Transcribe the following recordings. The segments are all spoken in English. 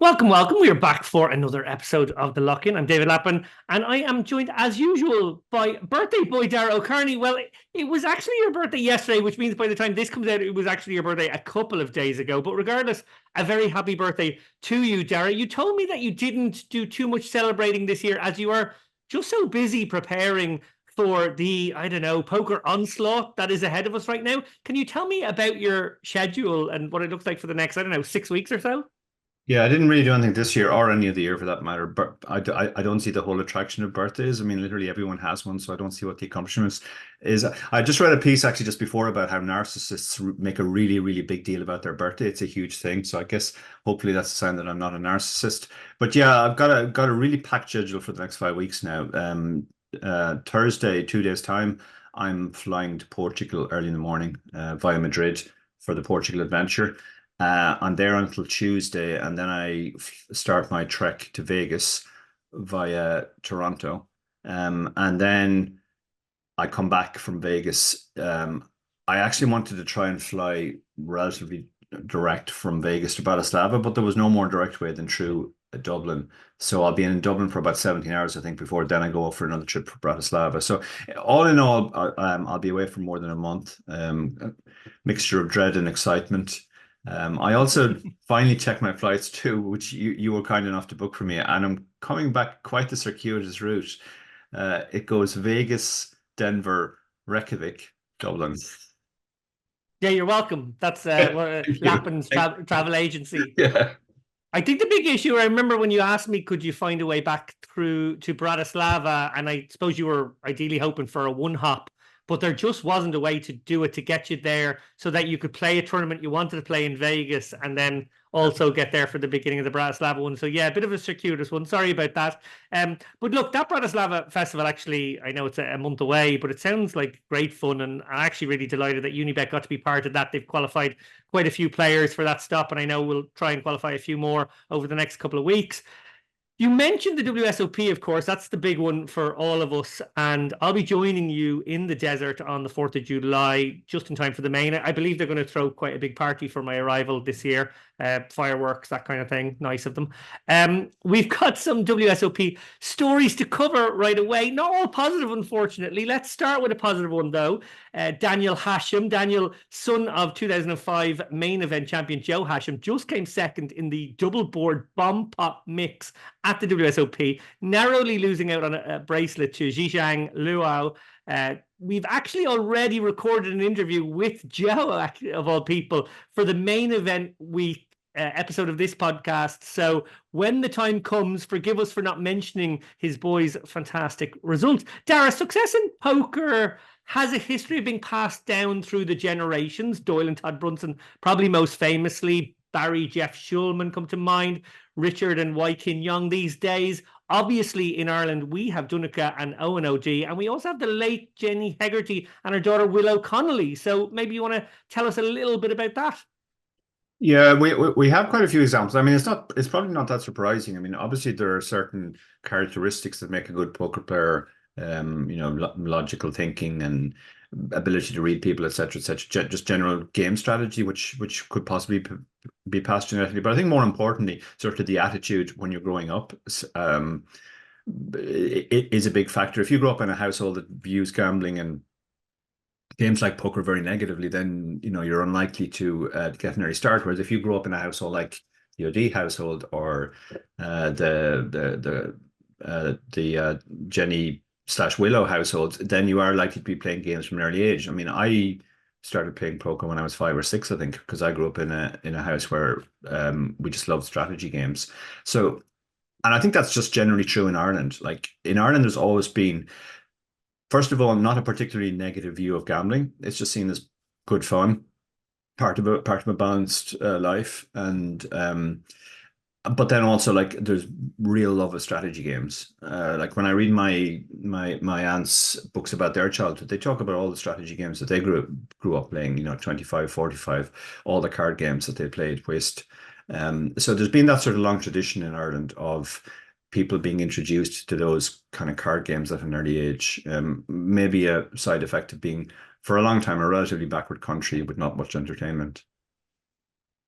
Welcome, welcome. We are back for another episode of The Lock-In. I'm David Lappin, and I am joined, as usual, by birthday boy Dara O'Kearney. Well, it was actually your birthday yesterday, which means by the time this comes out, it was actually your birthday a couple of days ago. But regardless, a very happy birthday to you, Dara. You told me that you didn't do too much celebrating this year, as you are just so busy preparing for the, I don't know, poker onslaught that is ahead of us right now. Can you tell me about your schedule and what it looks like for the next, I don't know, 6 weeks or so? Yeah, I didn't really do anything this year or any of the year for that matter. But I don't see the whole attraction of birthdays. I mean, literally everyone has one, so I don't see what the accomplishment is. I just read a piece actually just before about how narcissists make a really, really big deal about their birthday. It's a huge thing. So I guess hopefully that's a sign that I'm not a narcissist. But yeah, I've got a really packed schedule for the next 5 weeks now. Thursday, 2 days time, I'm flying to Portugal early in the morning via Madrid for the Portugal adventure. I'm there until Tuesday, and then I start my trek to Vegas via Toronto. And then I come back from Vegas. I actually wanted to try and fly relatively direct from Vegas to Bratislava, but there was no more direct way than through Dublin. So I'll be in Dublin for about 17 hours, I think, before then I go off for another trip for Bratislava. So all in all, I'll be away for more than a month. A mixture of dread and excitement. I also finally checked my flights too, which you were kind enough to book for me, and I'm coming back quite the circuitous route. It goes Vegas, Denver, Reykjavik, Dublin. Yeah, you're welcome. That's Thank you. Lappin's travel agency. Yeah. I think the big issue, I remember when you asked me, could you find a way back through to Bratislava? And I suppose you were ideally hoping for a one hop, but there just wasn't a way to do it to get you there so that you could play a tournament you wanted to play in Vegas and then also get there for the beginning of the Bratislava one. So yeah, a bit of a circuitous one. Sorry about that. But look, that Bratislava festival, actually, I know it's a month away, but it sounds like great fun. And I'm actually really delighted that Unibet got to be part of that. They've qualified quite a few players for that stop, and I know we'll try and qualify a few more over the next couple of weeks. You mentioned the WSOP, of course. That's the big one for all of us. And I'll be joining you in the desert on the 4th of July, just in time for the main. I believe they're going to throw quite a big party for my arrival this year. Fireworks, that kind of thing. Nice of them. We've got some WSOP stories to cover right away. Not all positive, unfortunately. Let's start with a positive one, though. Daniel Hachem, Daniel, son of 2005 main event champion Joe Hachem, just came second in the double board bomb pot mix at the WSOP, narrowly losing out on a bracelet to Zhizhang Luo. We've actually already recorded an interview with Joe, of all people, for the main event week episode of this podcast. So when the time comes, forgive us for not mentioning his boy's fantastic results. Dara, success in poker has a history of being passed down through the generations. Doyle and Todd Brunson, probably most famously. Barry, Jeff Shulman come to mind. Richard and Wykin Young these days. Obviously, in Ireland, we have Dunica and Owen O'D, and we also have the late Jenny Hegarty and her daughter Willow Connolly. So maybe you want to tell us a little bit about that. Yeah, we have quite a few examples. I mean, it's probably not that surprising. I mean, obviously there are certain characteristics that make a good poker player. Logical thinking and ability to read people, etc., etc. Just general game strategy, which could possibly be passed genetically. But I think more importantly, sort of the attitude when you're growing up, it is a big factor. If you grow up in a household that views gambling and games like poker very negatively, then you're unlikely to get an early start. Whereas if you grow up in a household like the OD household or the Jenny/Willow households, then you are likely to be playing games from an early age. I mean, I started playing poker when I was 5 or 6, I think, because I grew up in a house where we just loved strategy games. So, and I think that's just generally true in Ireland. Like in Ireland, there's always been, first of all, not a particularly negative view of gambling. It's just seen as good fun, part of a balanced life, and but then also like there's real love of strategy games. Like when I read my aunt's books about their childhood, they talk about all the strategy games that they grew up playing. 25, 45, all the card games that they played, whist. So there's been that sort of long tradition in Ireland of people being introduced to those kind of card games at an early age. Maybe a side effect of being, for a long time, a relatively backward country with not much entertainment.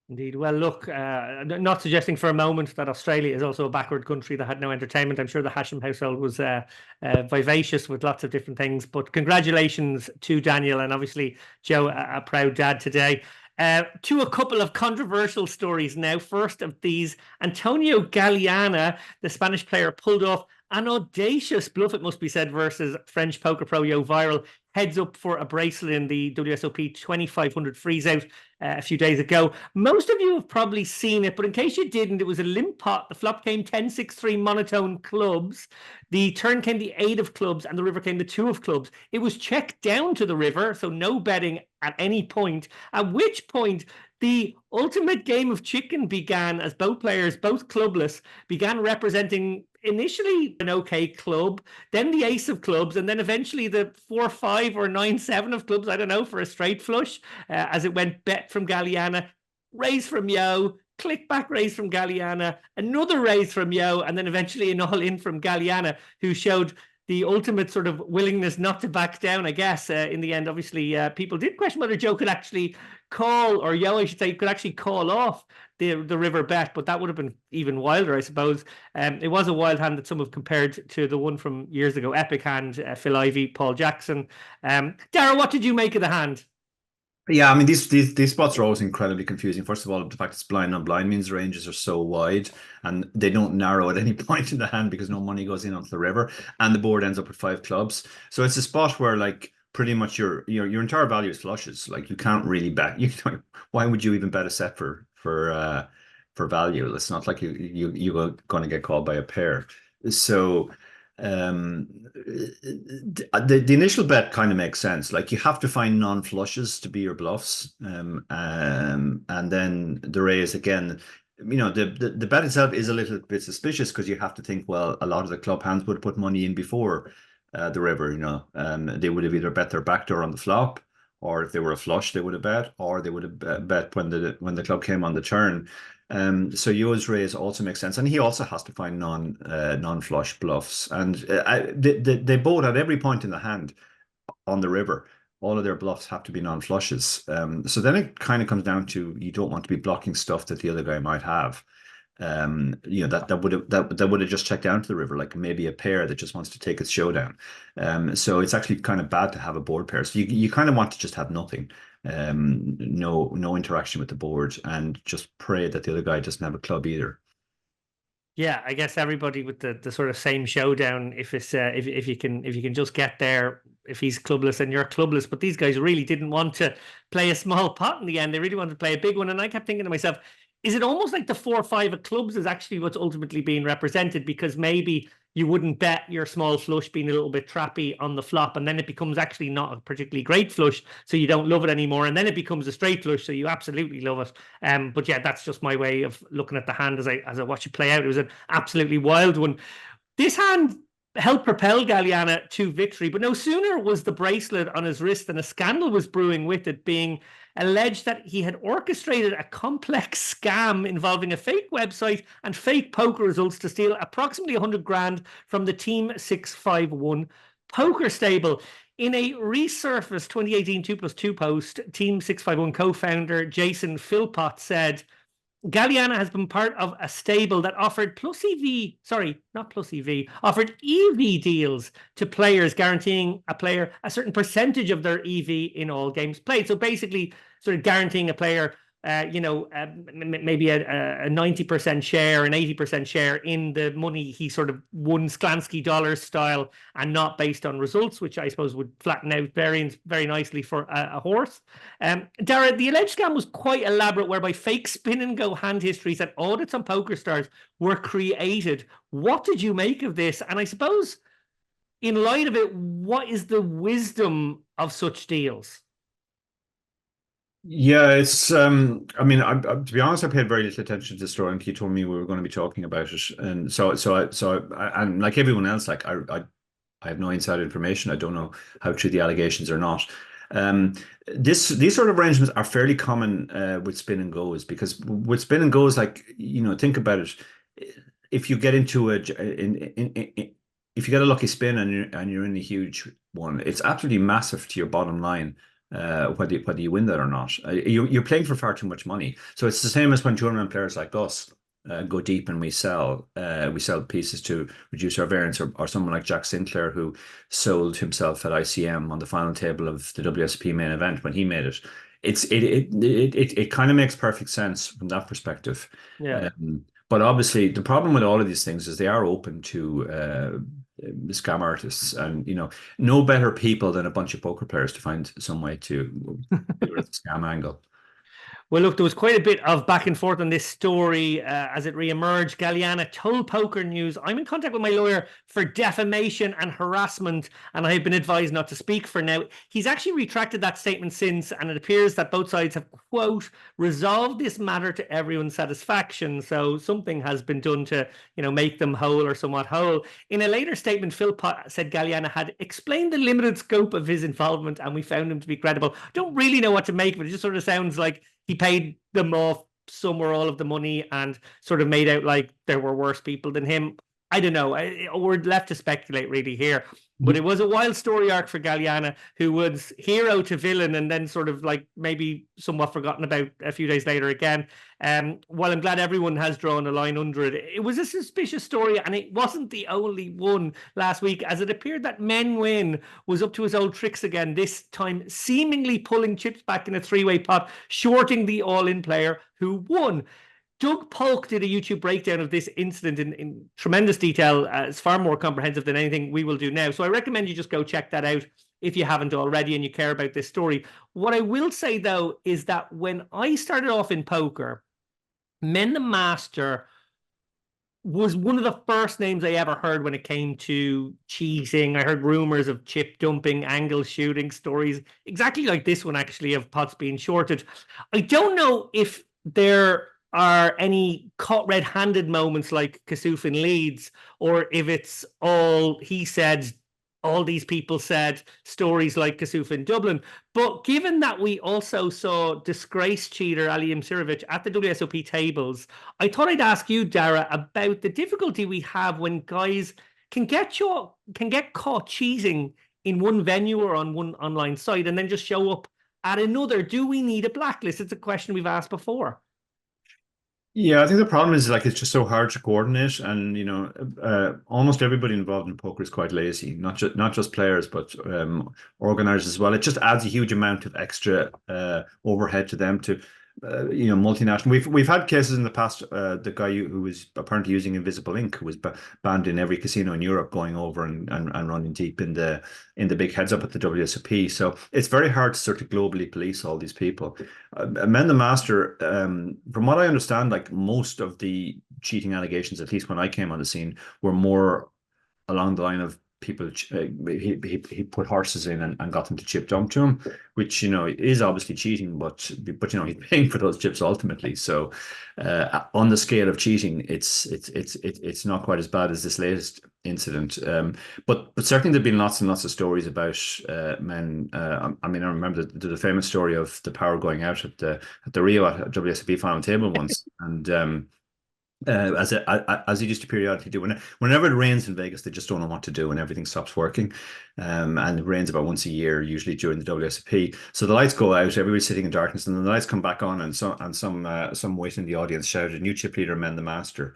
Indeed. Well, look, not suggesting for a moment that Australia is also a backward country that had no entertainment. I'm sure the Hachem household was vivacious with lots of different things. But congratulations to Daniel, and obviously Joe, a proud dad today. To a couple of controversial stories now. First of these, Antonio Galiana, the Spanish player, pulled off an audacious bluff, it must be said, versus French poker pro Yo Viral. Heads up for a bracelet in the WSOP 2500 freeze out a few days ago. Most of you have probably seen it, but in case you didn't, it was a limp pot. The flop came 10-6-3 monotone clubs. The turn came the 8 of clubs, and the river came the 2 of clubs. It was checked down to the river, so no betting at any point, at which point the ultimate game of chicken began, as both players, both clubless, began representing initially an okay club, then the ace of clubs, and then eventually the 4-5 or 9-7 of clubs, I don't know, for a straight flush, as it went bet from Galiana, raise from Yo, click back raise from Galiana, another raise from Yo, and then eventually an all-in from Galiana, who showed the ultimate sort of willingness not to back down, I guess. In the end, obviously, people did question whether Joe could actually call, or Yo, I should say, could actually call off the river bet, but that would have been even wilder, I suppose. It was a wild hand that some have compared to the one from years ago, epic hand, Phil Ivey, Paul Jackson. Dara, what did you make of the hand? Yeah, I mean, these spots are always incredibly confusing. First of all, the fact it's blind on blind means the ranges are so wide and they don't narrow at any point in the hand because no money goes in onto the river, and the board ends up with 5 clubs. So it's a spot where, like, pretty much your entire value is flushes. Like, you can't really bet. Why would you even bet a set for value? It's not like you're going to get called by a pair. So the initial bet kind of makes sense. Like, you have to find non-flushes to be your bluffs, and then the raise again. The bet itself is a little bit suspicious because you have to think, well, a lot of the club hands would put money in before the river. They would have either bet their backdoor on the flop, or if they were a flush, they would have bet, or they would have bet when the club came on the turn. So Yo's raise also makes sense, and he also has to find non-flush bluffs, and they both at every point in the hand on the river, all of their bluffs have to be non-flushes. So then it kind of comes down to, you don't want to be blocking stuff that the other guy might have. That would have just checked down to the river, like maybe a pair that just wants to take its showdown. So it's actually kind of bad to have a board pair. So you kind of want to just have nothing. No interaction with the board, and just pray that the other guy doesn't have a club either. Yeah, I guess everybody with the sort of same showdown. If it's if you can just get there, if he's clubless and you're clubless. But these guys really didn't want to play a small pot in the end. They really wanted to play a big one. And I kept thinking to myself, is it almost like the 4-5 of clubs is actually what's ultimately being represented? Because maybe you wouldn't bet your small flush being a little bit trappy on the flop, and then it becomes actually not a particularly great flush, so you don't love it anymore, and then it becomes a straight flush, so you absolutely love it. But yeah, that's just my way of looking at the hand as I watch it play out. It was an absolutely wild one. This hand helped propel Galiana to victory, but no sooner was the bracelet on his wrist than a scandal was brewing with it, being alleged that he had orchestrated a complex scam involving a fake website and fake poker results to steal approximately 100 grand from the Team 651 poker stable. In a resurfaced 2018 2+2 post, Team 651 co-founder Jason Philpott said, Galiana has been part of a stable that offered offered EV deals to players, guaranteeing a player a certain percentage of their EV in all games played. So basically, sort of guaranteeing a player, maybe a 90% share, an 80% share in the money he sort of won Sklansky dollars style, and not based on results, which I suppose would flatten out variance very nicely for a horse. Dara, the alleged scam was quite elaborate, whereby fake spin and go hand histories and audits on PokerStars were created. What did you make of this? And I suppose, in light of it, what is the wisdom of such deals? Yeah, it's I mean, to be honest, I paid very little attention to the story, and he told me we were going to be talking about it, and and like everyone else, like I have no inside information. I don't know how true the allegations are not. These sort of arrangements are fairly common with spin and goes, because with spin and goes, like, think about it. If you get into if you get a lucky spin and you're in a huge one, it's absolutely massive to your bottom line. whether you win that or not. You're playing for far too much money. So it's the same as when tournament players like us go deep and we sell pieces to reduce our variance, or someone like Jack Sinclair, who sold himself at ICM on the final table of the WSOP main event when he made it. It kind of makes perfect sense from that perspective. Yeah. But obviously, the problem with all of these things is they are open to scam artists, and no better people than a bunch of poker players to find some way to do the scam angle. Well, look, there was quite a bit of back and forth on this story as it re-emerged. Galiana told Poker News, "I'm in contact with my lawyer for defamation and harassment, and I have been advised not to speak for now." He's actually retracted that statement since, and it appears that both sides have, quote, "resolved this matter to everyone's satisfaction." So something has been done to, make them whole or somewhat whole. In a later statement, Phil Pott said Galiana had explained the limited scope of his involvement, and we found him to be credible. Don't really know what to make of it. It just sort of sounds like he paid them off some or all of the money and sort of made out like there were worse people than him. I don't know. We're left to speculate really here. But it was a wild story arc for Galiana, who was hero to villain and then sort of like maybe somewhat forgotten about a few days later again. While I'm glad everyone has drawn a line under it, it was a suspicious story, and it wasn't the only one last week, as it appeared that Men Nguyen was up to his old tricks again, this time seemingly pulling chips back in a three-way pot, shorting the all-in player who won. Doug Polk did a YouTube breakdown of this incident in tremendous detail. It's far more comprehensive than anything we will do now. So I recommend you just go check that out if you haven't already and you care about this story. What I will say, though, is that when I started off in poker, Men The Master was one of the first names I ever heard when it came to cheating. I heard rumors of chip dumping, angle shooting stories, exactly like this one, actually, of pots being shorted. I don't know if there are any caught red-handed moments like Kasuf in Leeds, or if it's all he said, all these people said, stories like Kasuf in Dublin. But given that we also saw disgraced cheater Ali Imsirovic at the WSOP tables, I thought I'd ask you, Dara, about the difficulty we have when guys can get caught cheating in one venue or on one online site and then just show up at another. Do we need a blacklist? It's a question we've asked before. Yeah, I think the problem is like it's just so hard to coordinate, and almost everybody involved in poker is quite lazy. Not just players, but organizers as well. It just adds a huge amount of extra overhead to them to multinational. We've had cases in the past. The guy who was apparently using invisible ink, who was banned in every casino in Europe, going over and running deep in the big heads up at the WSOP. So it's very hard to sort of globally police all these people. Men The Master, from what I understand, like most of the cheating allegations, at least when I came on the scene, were more along the line of people. He put horses in and got them to chip dump to him, which is obviously cheating, but he's paying for those chips ultimately. So on the scale of cheating, it's not quite as bad as this latest incident. But certainly there've been lots and lots of stories about men. I mean, I remember the famous story of the power going out at the Rio at WSOP final table once, and as it used to periodically do. Whenever it rains in Vegas, they just don't know what to do and everything stops working. And it rains about once a year, usually during the WSOP. So the lights go out, everybody's sitting in darkness, and then the lights come back on, and some wait in the audience shouted, "New chip leader, Men The Master."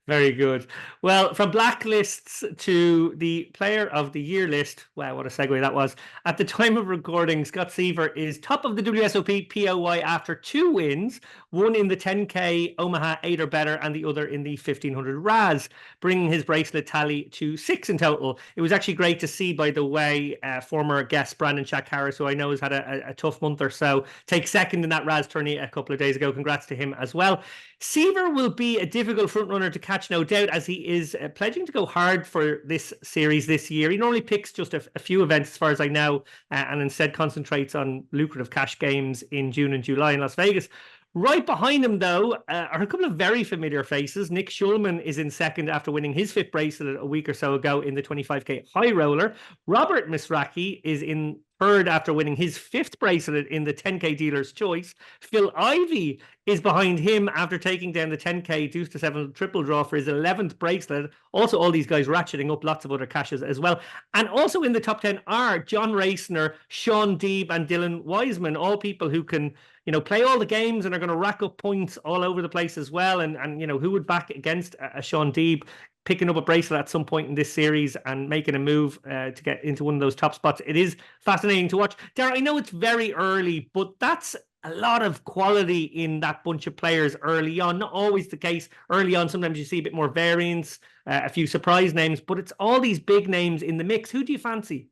Very good. Well, from blacklists to the player of the year list. Wow, what a segue that was. At the time of recording, Scott Seaver is top of the WSOP POY after 2 wins, one in the 10K Omaha 8 or better, and the other in the 1500 Raz, bringing his bracelet tally to 6 in total. It was actually great to see, by the way, former guest Brandon Shack Harris, who I know has had a tough month or so, take second in that Raz tourney a couple of days ago. Congrats to him as well. Seaver will be a difficult frontrunner to catch, no doubt, as he is pledging to go hard for this series this year. He normally picks just a few events, as far as I know, and instead concentrates on lucrative cash games in June and July in Las Vegas. Right behind him, though, are a couple of very familiar faces. Nick Schulman is in second after winning his 5th bracelet a week or so ago in the 25K High Roller. Robert Misraki is in third after winning his 5th bracelet in the 10K Dealer's Choice. Phil Ivey is behind him after taking down the 10K deuce to 7 triple draw for his 11th bracelet. Also, all these guys ratcheting up lots of other cashes as well. And also in the top 10 are John Raciner, Sean Deeb, and Dylan Wiseman, all people who can, you know, play all the games and are going to rack up points all over the place as well. And you know, who would back against a Sean Deeb picking up a bracelet at some point in this series and making a move to get into one of those top spots? It is fascinating to watch. Dara, I know it's very early, but that's a lot of quality in that bunch of players early on. Not always the case early on. Sometimes you see a bit more variance, a few surprise names, but it's all these big names in the mix. Who do you fancy?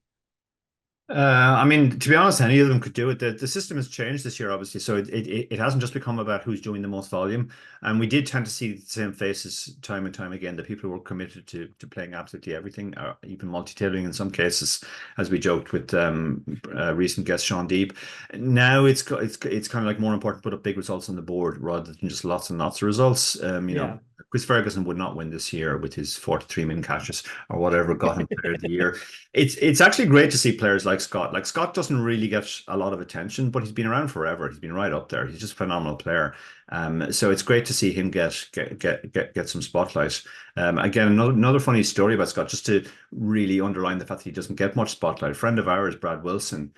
I mean, to be honest, any of them could do it. The system has changed this year, obviously, so it hasn't just become about who's doing the most volume. And we did tend to see the same faces time and time again, the people who were committed to playing absolutely everything, or even multi-tailoring in some cases, as we joked with recent guest Sean Deeb. Now it's kind of like more important to put up big results on the board rather than just lots and lots of results. You know, Chris Ferguson would not win this year with his 43 min cashes or whatever got him player of the year. It's actually great to see players like Scott. Like, Scott doesn't really get a lot of attention, but he's been around forever. He's been right up there. He's just a phenomenal player. So it's great to see him get some spotlight. Again, another funny story about Scott, just to really underline the fact that he doesn't get much spotlight. A friend of ours, Brad Wilson,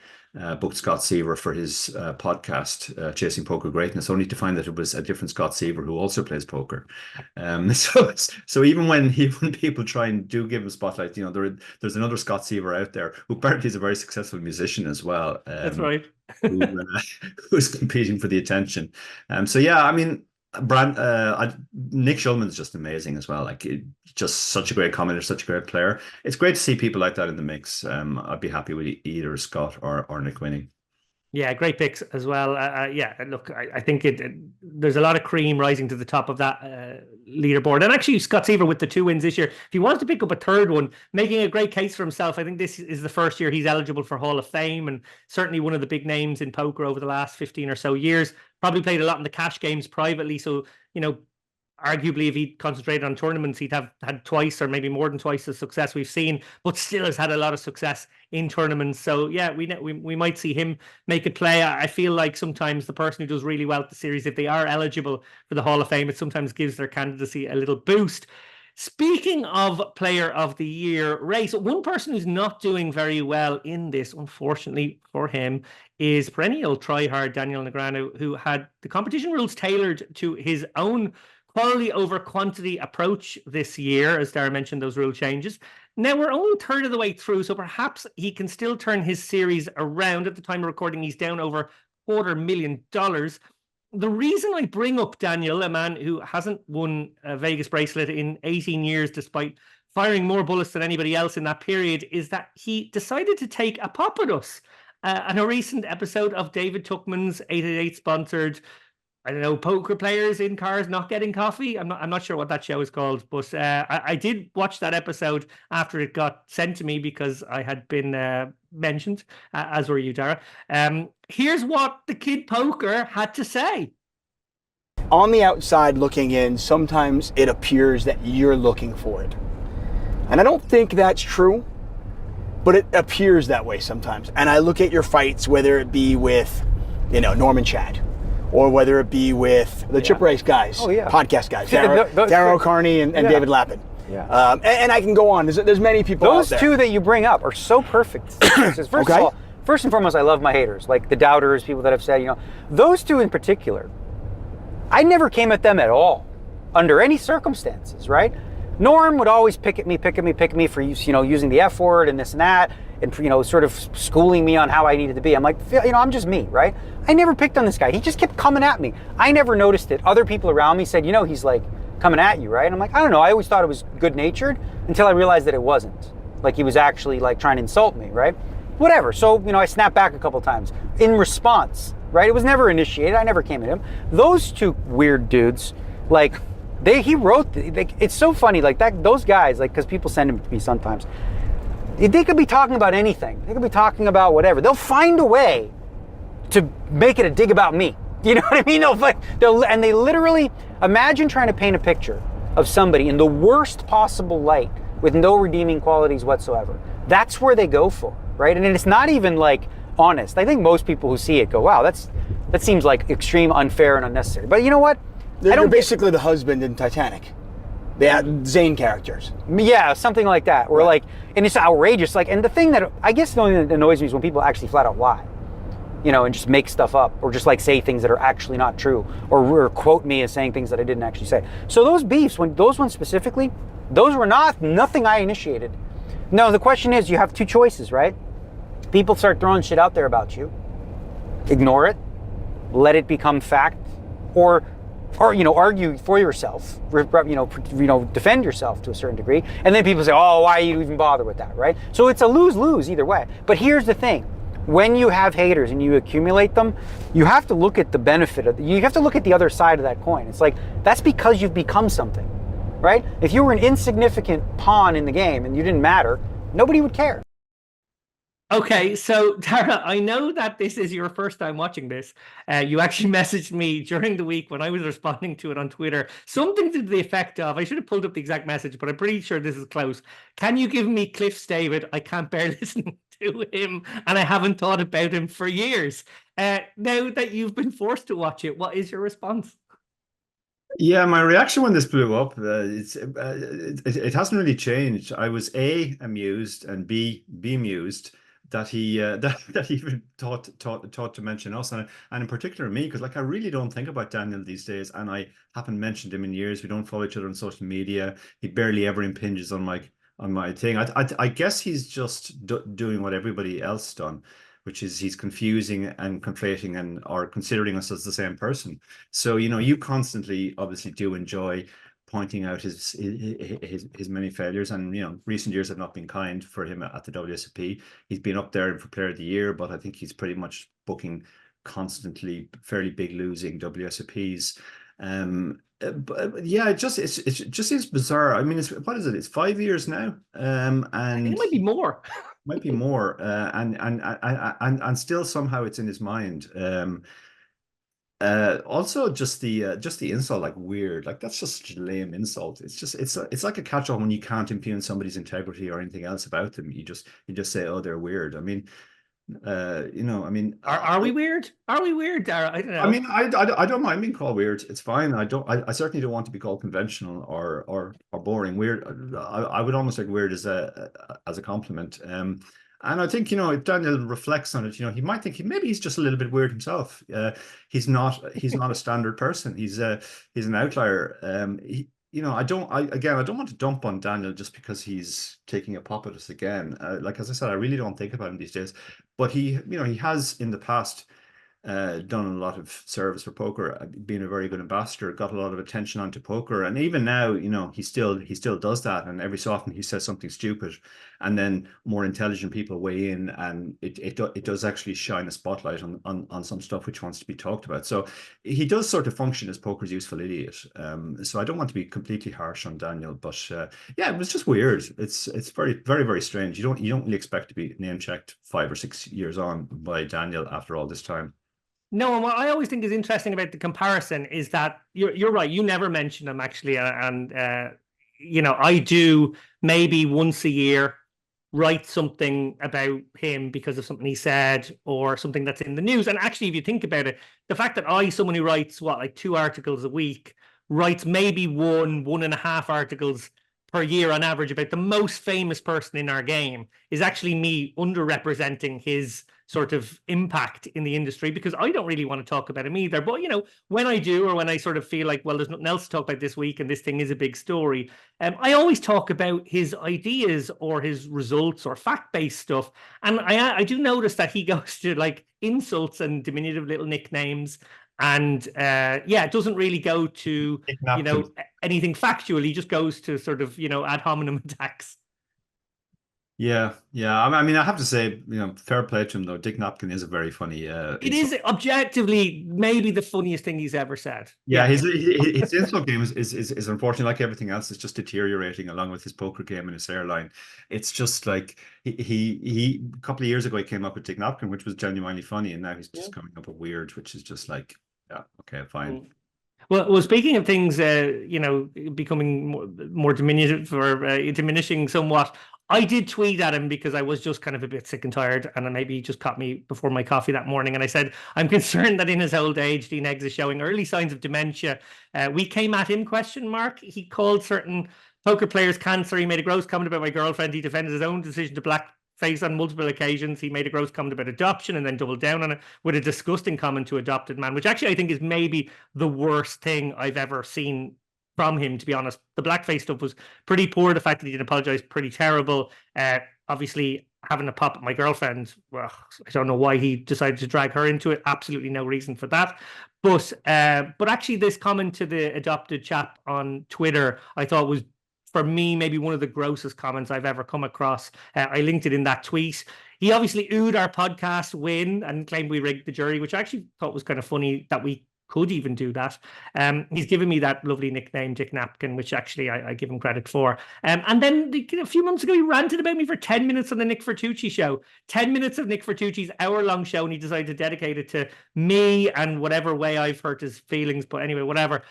booked Scott Seaver for his podcast, Chasing Poker Greatness, only to find that it was a different Scott Seaver who also plays poker. So even when people try and do give him spotlight, you know, there's another Scott Seaver out there who apparently is a very successful musician as well. That's right. Who's competing for the attention. So yeah, I mean, Nick Schulman's just amazing as well. Like, just such a great commentator, such a great player. It's great to see people like that in the mix. I'd be happy with either Scott or Nick winning. Yeah, great picks as well. Yeah, look, I think there's a lot of cream rising to the top of that leaderboard. And actually, Scott Seaver with the 2 wins this year, if he wants to pick up a third one, making a great case for himself. I think this is the first year he's eligible for Hall of Fame, and certainly one of the big names in poker over the last 15 or so years. Probably played a lot in the cash games privately. So, you know, arguably if he'd concentrated on tournaments, he'd have had twice or maybe more than twice the success we've seen, but still has had a lot of success in tournaments. So yeah, we might see him make a play. I feel like sometimes the person who does really well at the series, if they are eligible for the Hall of Fame, it sometimes gives their candidacy a little boost. Speaking of Player of the Year race, one person who's not doing very well in this, unfortunately for him, is perennial tryhard Daniel Negreanu, who had the competition rules tailored to his own quality over quantity approach this year. As Dara mentioned, those rule changes. Now, we're only a third of the way through, so perhaps he can still turn his series around. At the time of recording, he's down over $250,000. The reason I bring up Daniel, a man who hasn't won a Vegas bracelet in 18 years, despite firing more bullets than anybody else in that period, is that he decided to take a pop at us. On a recent episode of David Tuchman's 888 sponsored, I don't know, poker players in cars not getting coffee. I'm not sure what that show is called, but I did watch that episode after it got sent to me because I had been mentioned, as were you, Dara. Here's what the Kid Poker had to say. On the outside looking in, sometimes it appears that you're looking for it. And I don't think that's true, but it appears that way sometimes. And I look at your fights, whether it be with, you know, Norman Chad, or whether it be with the Chip Race guys, podcast guys, Dara O'Carney and David Lappin. Yeah. And I can go on. There's many people Those out there. Two that you bring up are so perfect. First of all, first and foremost, I love my haters, like the doubters, people that have said, you know, those two in particular, I never came at them at all, under any circumstances, right? Norm would always pick at me for, you know, using the F word and this and that, and, you know, sort of schooling me on how I needed to be. I'm like, you know, I'm just me, right? I never picked on this guy. He just kept coming at me. I never noticed it. Other people around me said, you know, he's like coming at you, right? And I'm like, I don't know. I always thought it was good-natured until I realized that it wasn't. Like, he was actually like trying to insult me, right? Whatever. So, you know, I snapped back a couple times in response, right? It was never initiated. I never came at him. Those two weird dudes, like, he wrote, like, it's so funny, like that, those guys, like, because people send them to me sometimes. They could be talking about anything. They could be talking about whatever. They'll find a way to make it a dig about me. You know what I mean? And they literally, imagine trying to paint a picture of somebody in the worst possible light with no redeeming qualities whatsoever. That's where they go for, right? And it's not even like honest. I think most people who see it go, wow, that seems like extreme, unfair, and unnecessary. But you know what? They're basically the husband in Titanic. They had Zane characters. Yeah, something like that. Or like, and it's outrageous. Like, and the thing that, I guess the only thing that annoys me is when people actually flat out lie. You know, and just make stuff up, or just like say things that are actually not true, or quote me as saying things that I didn't actually say. So those beefs, those ones specifically, those were nothing I initiated. No, the question is, you have two choices, right? People start throwing shit out there about you. Ignore it, let it become fact, or you know, argue for yourself, defend yourself to a certain degree, and then people say, oh, why you even bother with that, right? So it's a lose-lose either way. But here's the thing. When you have haters and you accumulate them, you have to look at the benefit of you have to look at the other side of that coin. It's like, that's because you've become something, right? If you were an insignificant pawn in the game and you didn't matter, nobody would care. Okay, so Dara, I know that this is your first time watching this. You actually messaged me during the week when I was responding to it on Twitter, something to the effect of, I should have pulled up the exact message, but I'm pretty sure this is close. Can you give me Cliff's David? I can't bear listening to him, and I haven't thought about him for years. Now that you've been forced to watch it, what is your response? Yeah, my reaction when this blew up, it hasn't really changed. I was A, amused, and B, bemused that he that he even thought to mention us, and in particular me, because like I really don't think about Daniel these days, and I haven't mentioned him in years. We don't follow each other on social media. He barely ever impinges on my thing. I guess he's just doing what everybody else done, which is he's confusing and conflating and or considering us as the same person. So, you know, you constantly obviously do enjoy pointing out his many failures, and you know, recent years have not been kind for him at the WSOP. He's been up there for Player of the Year, but I think he's pretty much booking constantly fairly big losing WSOPs. But yeah, it just seems bizarre. I mean, what is it? It's 5 years now, and I think it might be more. Might be more, and still somehow it's in his mind. Also just the insult, like weird, like that's just such a lame insult. It's like a catch-all when you can't impugn somebody's integrity or anything else about them. You just say, oh, they're weird. I mean, you know, I mean, are we weird? Are we weird, Dara? I don't know. I mean, I don't mind being called weird. It's fine. I certainly don't want to be called conventional or boring. Weird. I would almost like weird as a compliment. And I think, you know, if Daniel reflects on it, you know, he might think maybe he's just a little bit weird himself. He's not a standard person. He's an outlier. You know, I don't want to dump on Daniel just because he's taking a pop at us again. Like, as I said, I really don't think about him these days, but he has in the past done a lot of service for poker, being a very good ambassador, got a lot of attention onto poker, and even now, you know, he still does that, and every so often he says something stupid, and then more intelligent people weigh in, and it does actually shine a spotlight on some stuff which wants to be talked about. So he does sort of function as poker's useful idiot. So I don't want to be completely harsh on Daniel, but yeah, it was just weird. It's very, very, very strange. You don't really expect to be name checked 5 or 6 years on by Daniel after all this time. No, and what I always think is interesting about the comparison is that you're right. You never mention him actually, and you know, I do maybe once a year write something about him because of something he said or something that's in the news. And actually, if you think about it, the fact that someone who writes like 2 articles a week, writes maybe 1.5 articles per year on average about the most famous person in our game, is actually me underrepresenting his sort of impact in the industry, because I don't really want to talk about him either. But, you know, when I do, or when I sort of feel like, well, there's nothing else to talk about this week and this thing is a big story, I always talk about his ideas or his results or fact-based stuff. And I do notice that he goes to like insults and diminutive little nicknames. And yeah, it doesn't really go to, you know, anything factual. He just goes to sort of, you know, ad hominem attacks. Yeah. I mean, I have to say, you know, fair play to him though. Dick Napkin is a very funny. It is objectively maybe the funniest thing he's ever said. Yeah, his insult game is unfortunately, like everything else, is just deteriorating along with his poker game and his hairline. It's just like he a couple of years ago he came up with Dick Napkin, which was genuinely funny, and now he's just coming up with weird, which is just like, yeah, okay, fine. Well, speaking of things, you know, becoming more diminutive or diminishing somewhat, I did tweet at him because I was just kind of a bit sick and tired, and maybe he just caught me before my coffee that morning. And I said, I'm concerned that in his old age, Dean Eggs is showing early signs of dementia. We came at him, ? He called certain poker players cancer. He made a gross comment about my girlfriend. He defended his own decision to blackface on multiple occasions. He made a gross comment about adoption and then doubled down on it with a disgusting comment to adopted man, which actually I think is maybe the worst thing I've ever seen from him, to be honest. The blackface stuff was pretty poor. The fact that he didn't apologize, pretty terrible. Obviously, having a pop at my girlfriend, well, I don't know why he decided to drag her into it. Absolutely no reason for that. But actually, this comment to the adopted chap on Twitter, I thought was, for me, maybe one of the grossest comments I've ever come across. I linked it in that tweet. He obviously oohed our podcast win and claimed we rigged the jury, which I actually thought was kind of funny that we could even do that. He's given me that lovely nickname, Dick Napkin, which actually I give him credit for. And then a few months ago, he ranted about me for 10 minutes on the Nick Fertucci show. 10 minutes of Nick Fertucci's hour-long show, and he decided to dedicate it to me and whatever way I've hurt his feelings. But anyway, whatever.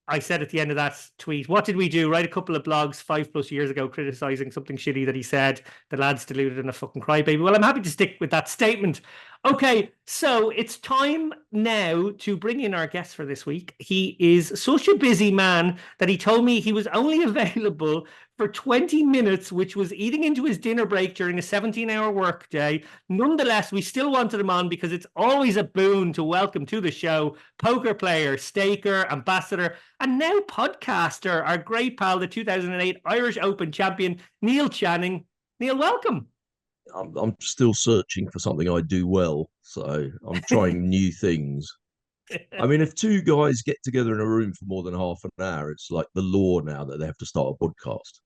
I said at the end of that tweet, what did we do? Write a couple of blogs 5+ years ago criticizing something shitty that he said. The lad's deluded and a fucking crybaby. Well, I'm happy to stick with that statement. Okay, so it's time now to bring in our guest for this week. He is such a busy man that he told me he was only available for 20 minutes, which was eating into his dinner break during a 17-hour workday. Nonetheless, we still wanted him on because it's always a boon to welcome to the show poker player, staker, ambassador, and now podcaster, our great pal, the 2008 Irish Open champion, Neil Channing. Neil, welcome. I'm still searching for something I do well, so I'm trying new things. I mean, if two guys get together in a room for more than half an hour, it's like the law now that they have to start a podcast.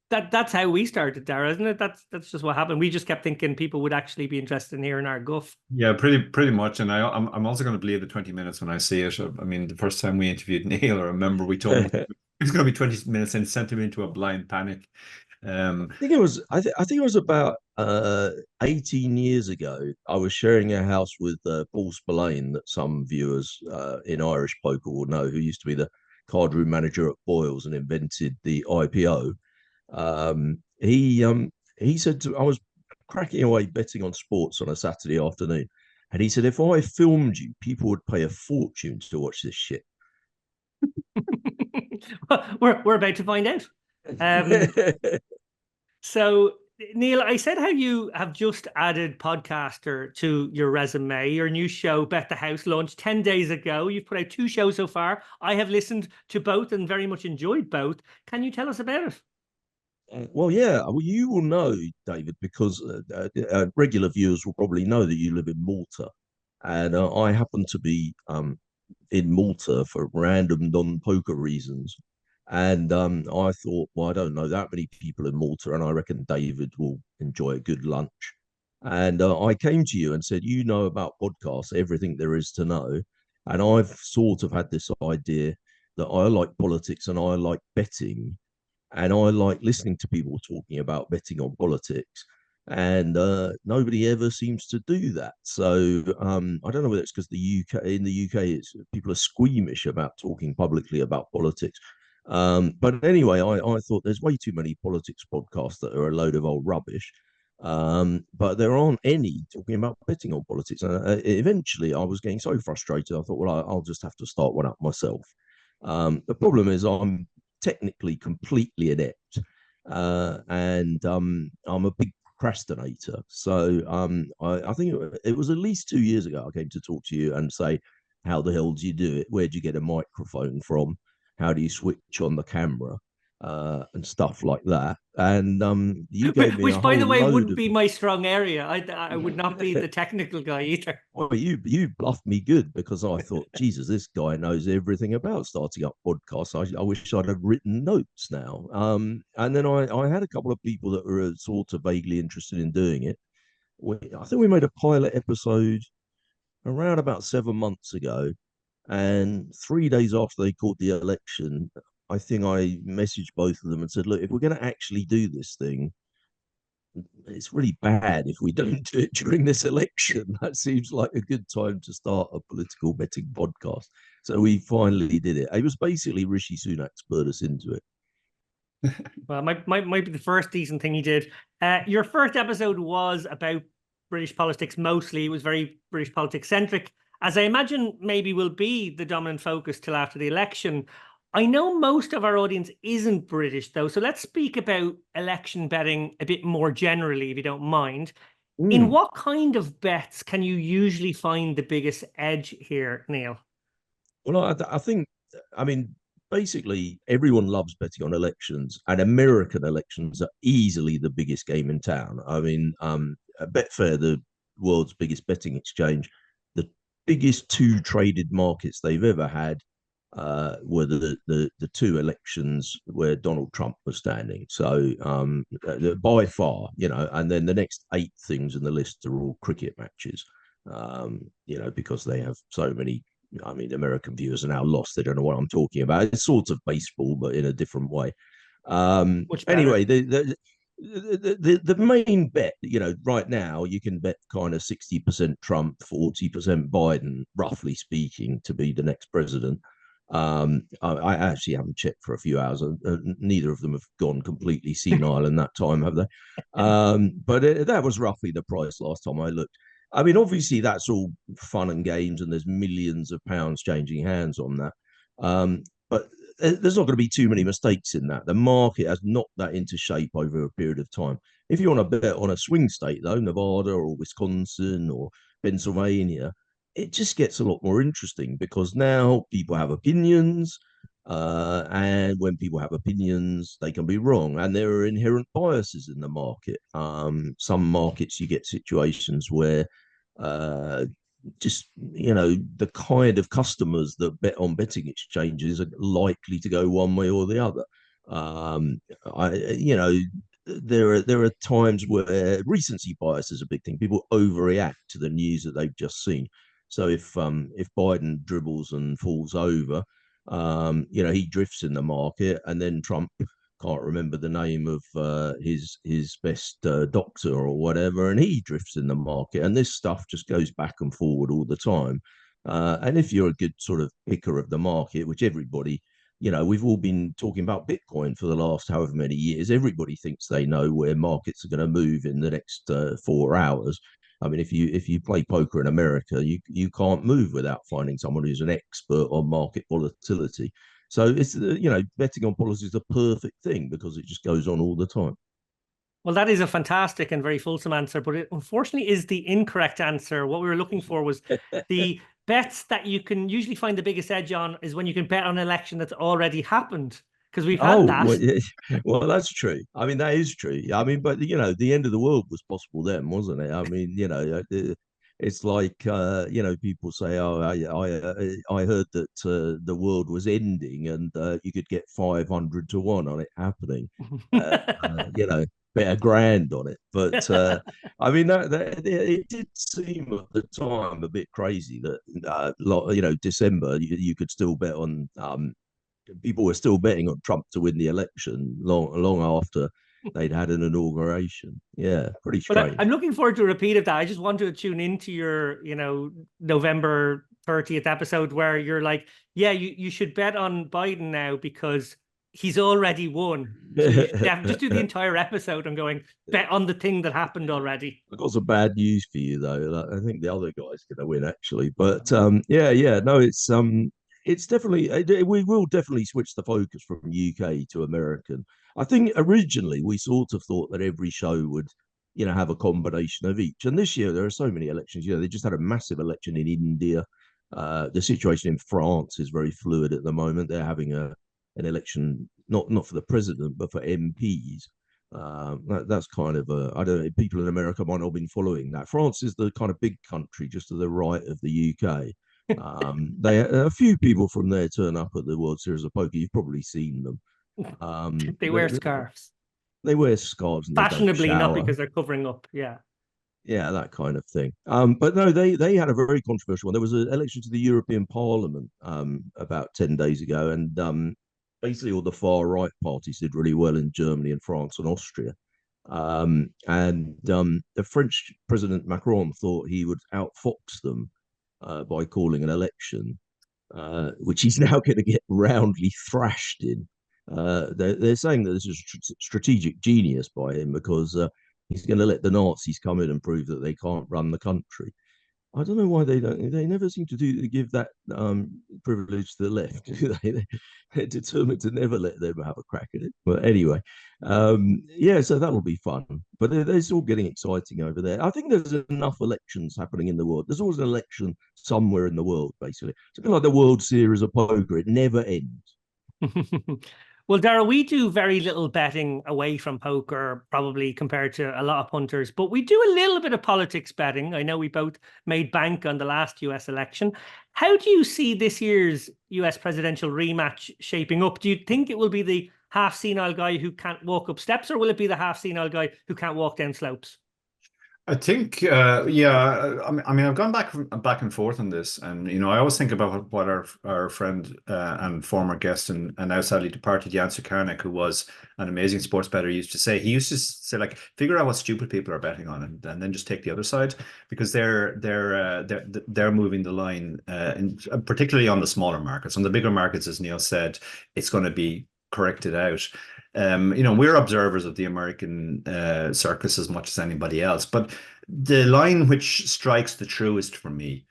That's how we started, Dara, isn't it? That's just what happened. We just kept thinking people would actually be interested in hearing our guff. Yeah, pretty much. And I'm also going to believe the 20 minutes when I see it. I mean, the first time we interviewed Neil, I remember we told him it was going to be 20 minutes and sent him into a blind panic. I think it was. I think it was about 18 years ago. I was sharing a house with Paul Spillane, that some viewers in Irish poker will know, who used to be the card room manager at Boyles and invented the IPO. He said I was cracking away betting on sports on a Saturday afternoon, and he said, if I filmed you, people would pay a fortune to watch this shit. We're about to find out. So, Neil, I said how you have just added podcaster to your resume. Your new show, Bet the House, launched 10 days ago. You've put out 2 shows so far. I have listened to both and very much enjoyed both. Can you tell us about it? Well, yeah. Well, you will know, David, because regular viewers will probably know that you live in Malta. And I happen to be in Malta for random non-poker reasons. And I thought, well, I don't know that many people in Malta, and I reckon David will enjoy a good lunch. And I came to you and said, you know about podcasts, everything there is to know. And I've sort of had this idea that I like politics and I like betting, and I like listening to people talking about betting on politics. And nobody ever seems to do that. So I don't know whether it's because in the UK, people are squeamish about talking publicly about politics. But anyway, I thought there's way too many politics podcasts that are a load of old rubbish. But there aren't any talking about betting on politics. And eventually I was getting so frustrated, I thought, well, I'll just have to start one up myself. The problem is I'm technically completely inept. And I'm a big procrastinator. So I think it was at least 2 years ago I came to talk to you and say, how the hell do you do it? Where do you get a microphone from? How do you switch on the camera and stuff like that? And you gave me which, by the way, wouldn't be my strong area. I would not be the technical guy either. Well, you bluffed me good, because I thought, Jesus, this guy knows everything about starting up podcasts. I wish I'd have written notes now. And then I had a couple of people that were sort of vaguely interested in doing it. I think we made a pilot episode around about 7 months ago. And 3 days after they called the election, I think I messaged both of them and said, look, if we're going to actually do this thing, it's really bad if we don't do it during this election. That seems like a good time to start a political betting podcast. So we finally did it. It was basically Rishi Sunak spurred us into it. Well, might be the first decent thing he did. Your first episode was about British politics mostly. It was very British politics centric, as I imagine maybe will be the dominant focus till after the election. I know most of our audience isn't British, though, so let's speak about election betting a bit more generally, if you don't mind. In what kind of bets can you usually find the biggest edge here, Neil? Well, I think, I mean, basically everyone loves betting on elections, and American elections are easily the biggest game in town. I mean, Betfair, the world's biggest betting exchange, the biggest two traded markets they've ever had were the two elections where Donald Trump was standing. So by far, and then the next 8 things in the list are all cricket matches, because they have so many. I mean, American viewers are now lost. They don't know what I'm talking about. It's sort of baseball, but in a different way. Anyway, the main bet, right now you can bet kind of 60% Trump, 40% Biden, roughly speaking, to be the next president. I actually haven't checked for a few hours. Neither of them have gone completely senile in that time, have they? But that was roughly the price last time I looked. I mean, obviously, that's all fun and games, and there's millions of pounds changing hands on that. But there's not going to be too many mistakes in that. The market has knocked that into shape over a period of time. If you want to bet on a swing state, though, Nevada or Wisconsin or Pennsylvania, it just gets a lot more interesting because now people have opinions. And when people have opinions, they can be wrong. And there are inherent biases in the market. Some markets, you get situations where the kind of customers that bet on betting exchanges are likely to go one way or the other. There are times where recency bias is a big thing. People overreact to the news that they've just seen. So if Biden dribbles and falls over, he drifts in the market, and then Trump can't remember the name of his best doctor or whatever, and he drifts in the market, and this stuff just goes back and forward all the time. And if you're a good sort of picker of the market, which everybody, we've all been talking about Bitcoin for the last however many years. Everybody thinks they know where markets are going to move in the next 4 hours. I mean, if you play poker in America, you can't move without finding someone who's an expert on market volatility. So it's betting on policy is the perfect thing because it just goes on all the time. Well, that is a fantastic and very fulsome answer, but it unfortunately is the incorrect answer. What we were looking for was the bets that you can usually find the biggest edge on is when you can bet on an election that's already happened. Because we've had that. Well, that's true. I mean, that is true. I mean, but the end of the world was possible then, wasn't it? I mean, it's like people say, "Oh, I heard that the world was ending, and you could get 500 to 1 on it happening." Bet $1,000 on it. But I mean, it did seem at the time a bit crazy that December you could still bet on. People were still betting on Trump to win the election long after they'd had an inauguration. Yeah, pretty strange. I'm looking forward to a repeat of that. I just want to tune into your, November 30th episode where you're like, yeah, you should bet on Biden now because he's already won. So you should just do the entire episode and going, bet on the thing that happened already. I've got some bad news for you, though. I think the other guy's going to win, actually. But no, it's definitely, we will definitely switch the focus from UK to American. I think originally we sort of thought that every show would, have a combination of each. And this year there are so many elections. They just had a massive election in India. The situation in France is very fluid at the moment. They're having an election, not for the president, but for MPs. That's kind of I don't know. People in America might not have been following that. France is the kind of big country just to the right of the UK. A few people from there turn up at the World Series of Poker. You've probably seen them. They wear scarves. They wear scarves, and fashionably, not because they're covering up. Yeah, that kind of thing. But no, they had a very controversial one. There was an election to the European Parliament about 10 days ago, and basically all the far right parties did really well in Germany and France and Austria. And the French President Macron thought he would outfox them by calling an election, which he's now going to get roundly thrashed in. They're saying that this is strategic genius by him because he's going to let the Nazis come in and prove that they can't run the country. I don't know why they don't. They never seem to give that privilege to the left. They're determined to never let them have a crack at it. But anyway, yeah, so that'll be fun. But it's all getting exciting over there. I think there's enough elections happening in the world. There's always an election somewhere in the world, basically. It's a bit like the World Series of poker. It never ends. Well, Dara, we do very little betting away from poker, probably compared to a lot of punters, but we do a little bit of politics betting. I know we both made bank on the last US election. How do you see this year's US presidential rematch shaping up? Do you think it will be the half senile guy who can't walk up steps, or will it be the half senile guy who can't walk down slopes? I think, yeah. I mean, I've gone back and forth on this, and I always think about what our friend and former guest and now sadly departed Jan Sukarnik, who was an amazing sports bettor, used to say. He used to say, like, figure out what stupid people are betting on, and then just take the other side, because they're moving the line, particularly on the smaller markets. On the bigger markets, as Neil said, it's going to be corrected out. We're observers of the American circus as much as anybody else, but the line which strikes the truest for me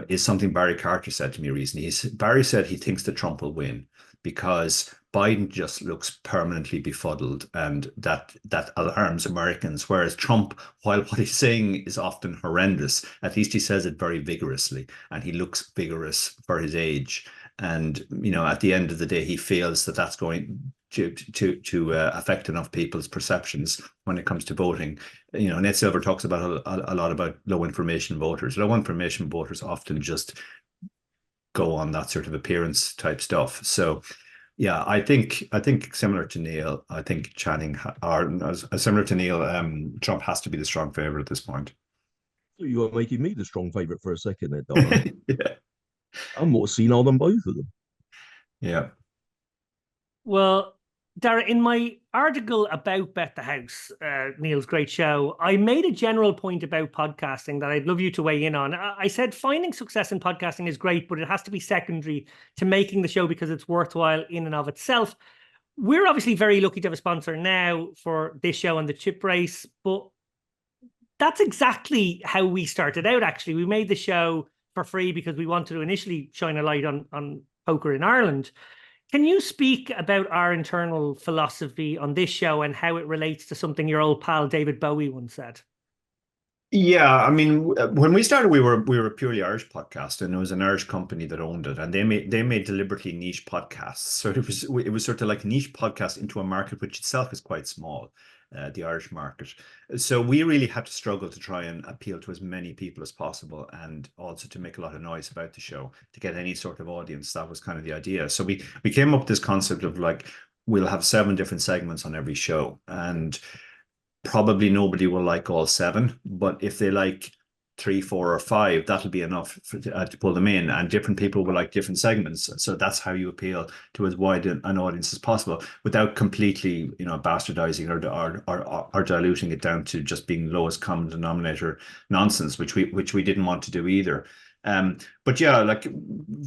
is something Barry Carter said to me recently. Barry said he thinks that Trump will win because Biden just looks permanently befuddled, and that alarms Americans, whereas Trump, while what he's saying is often horrendous, at least he says it very vigorously, and he looks vigorous for his age. And at the end of the day, he feels that that's going to affect enough people's perceptions when it comes to voting. Ned Silver talks about a lot about low information voters. Low information voters often just go on that sort of appearance type stuff. So, yeah, I think similar to Neil, I think Channing, similar to Neil, Trump has to be the strong favorite at this point. So you are making me the strong favorite for a second, there, Dara. Yeah. I'm more senile than both of them. Yeah. Well, Dara, in my article about Bet the House, Neil's great show, I made a general point about podcasting that I'd love you to weigh in on. I said finding success in podcasting is great, but it has to be secondary to making the show because it's worthwhile in and of itself. We're obviously very lucky to have a sponsor now for this show and the chip race, but that's exactly how we started out, actually. We made the show for free because we wanted to initially shine a light on poker in Ireland. Can you speak about our internal philosophy on this show and how it relates to something your old pal David Bowie once said? Yeah, I mean, when we started, we were a purely Irish podcast, and it was an Irish company that owned it, and they made deliberately niche podcasts. So it was sort of like niche podcast into a market which itself is quite small, the Irish market. So we really had to struggle to try and appeal to as many people as possible, and also to make a lot of noise about the show to get any sort of audience. That was kind of the idea. So we came up with this concept of, like, we'll have 7 different segments on every show, and probably nobody will like all 7, but if they like 3, 4, or 5, that'll be enough to pull them in, and different people will like different segments. So that's how you appeal to as wide an audience as possible without completely, bastardizing or diluting it down to just being lowest common denominator nonsense, which we didn't want to do either. But yeah, like,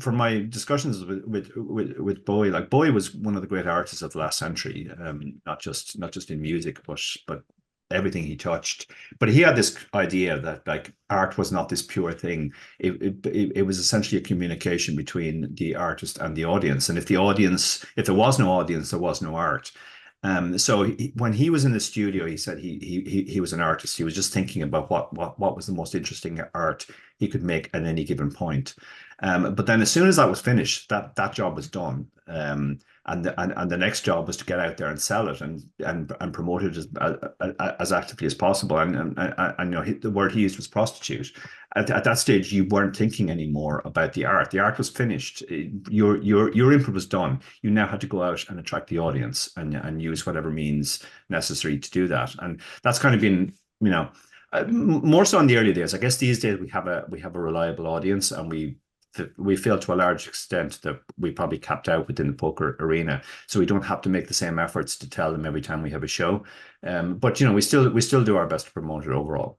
from my discussions with Bowie, like, Bowie was one of the great artists of the last century, not just in music, but everything he touched. But he had this idea that, like, art was not this pure thing. It was essentially a communication between the artist and the audience. And if there was no audience, there was no art. So when he was in the studio, he said he was an artist. He was just thinking about what was the most interesting art he could make at any given point. But then as soon as that was finished, that job was done. And the next job was to get out there and sell it and promote it as actively as possible. And the word he used was prostitute. At that stage, you weren't thinking anymore about the art. The art was finished. Your input was done. You now had to go out and attract the audience and use whatever means necessary to do that. And that's kind of been, more so in the early days. I guess these days we have a reliable audience, and we feel to a large extent that we probably capped out within the poker arena, so we don't have to make the same efforts to tell them every time we have a show. But we still do our best to promote it overall.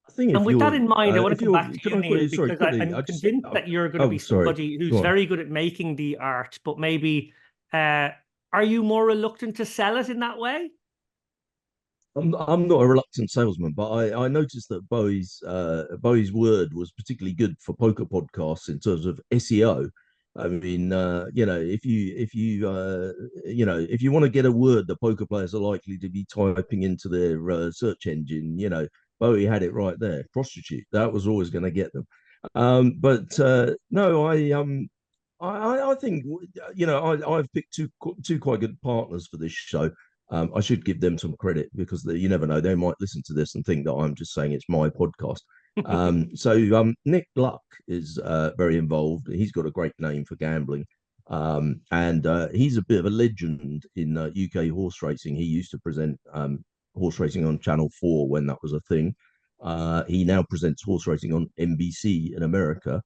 I think, and with that in mind, I want to come back to you, Neil, because I'm convinced that you're going to be somebody who's very good at making the art, but maybe are you more reluctant to sell it in that way? I'm not a reluctant salesman, but I noticed that Bowie's word was particularly good for poker podcasts in terms of SEO. I mean, if you want to get a word that poker players are likely to be typing into their search engine, Bowie had it right there. Prostitute. That was always going to get them. No, I think I've picked two quite good partners for this show. I should give them some credit because you never know, they might listen to this and think that I'm just saying it's my podcast. Nick Luck is very involved. He's got a great name for gambling, and he's a bit of a legend in UK horse racing. He used to present horse racing on Channel 4 when that was a thing. He now presents horse racing on NBC in America.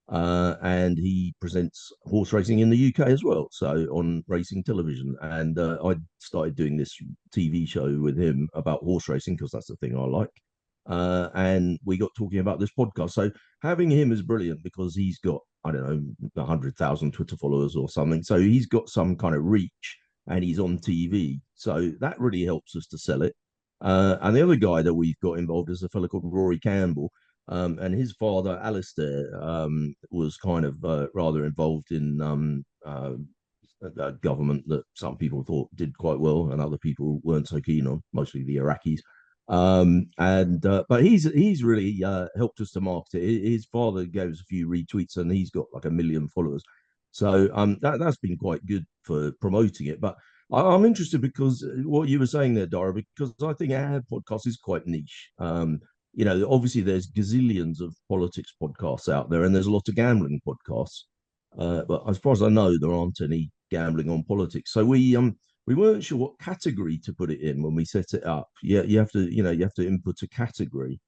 And he presents horse racing in the UK as well, so on racing television. And I started doing this TV show with him about horse racing because that's the thing I like. And we got talking about this podcast. So having him is brilliant because he's got, I don't know, 100,000 Twitter followers or something. So he's got some kind of reach and he's on TV. So that really helps us to sell it. And the other guy that we've got involved is a fellow called Rory Campbell. And his father, Alistair, was kind of rather involved in a government that some people thought did quite well and other people weren't so keen on, mostly the Iraqis. But he's really helped us to market it. His father gave us a few retweets and he's got like 1 million followers. So that's been quite good for promoting it. But I'm interested because what you were saying there, Dara, because I think our podcast is quite niche. Obviously there's gazillions of politics podcasts out there and there's a lot of gambling podcasts. But as far as I know, there aren't any gambling on politics. So we weren't sure what category to put it in when we set it up. Yeah, you have to input a category.